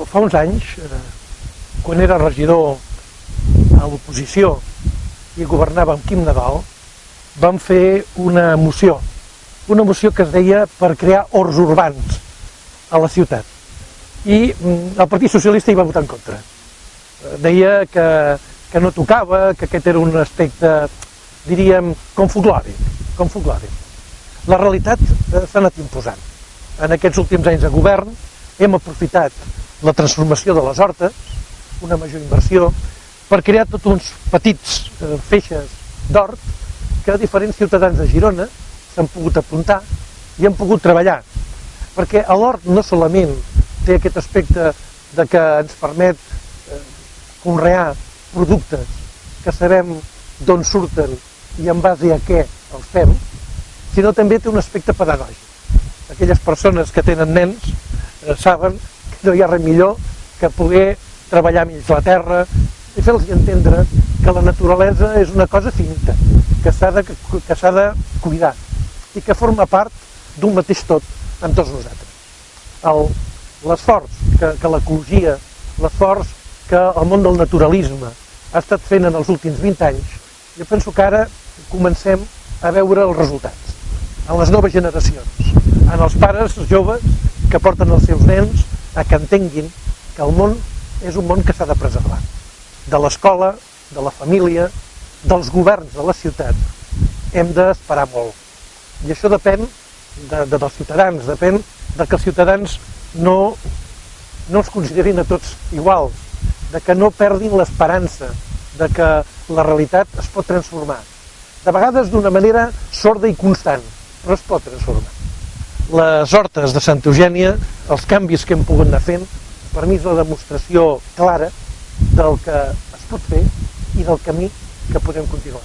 Fa uns anys, quan era regidor a l'oposició i governava amb Quim Nadal, vam fer una moció que es deia per crear horts urbans a la ciutat. I el Partit Socialista hi va votar en contra. Deia que no tocava, que aquest era un aspecte, diríem, com folclòric. La realitat s'ha anat imposant. En aquests últims anys de govern hem aprofitat la transformació de les hortes, una major inversió, per crear tots uns petits feixes d'hort que diferents ciutadans de Girona s'han pogut apuntar i han pogut treballar. Perquè l'hort no solament té aquest aspecte de que ens permet conrear productes que sabem d'on surten i en base a què els fem, sinó també té un aspecte pedagògic. Aquelles persones que tenen nens saben que no hi ha res millor que poder treballar mig la terra i fer-los entendre que la naturalesa és una cosa finita, que s'ha de cuidar i que forma part d'un mateix tot amb tots nosaltres. L'esforç que l'ecologia, l'esforç que el món del naturalisme ha estat fent en els últims 20 anys, jo penso que ara comencem a veure els resultats en les noves generacions, en els pares joves que porten els seus nens a que entenguin que el món és un món que s'ha de preservar. De l'escola, de la família, dels governs de la ciutat, hem d'esperar molt. I això depèn dels ciutadans, depèn de que els ciutadans no els considerin a tots iguals, de que no perdin l'esperança, de que la realitat es pot transformar. De vegades d'una manera sorda i constant, però es pot transformar. Les hortes de Santa Eugènia, els canvis que hem pogut anar fent, per mi és la demostració clara del que es pot fer i del camí que podem continuar.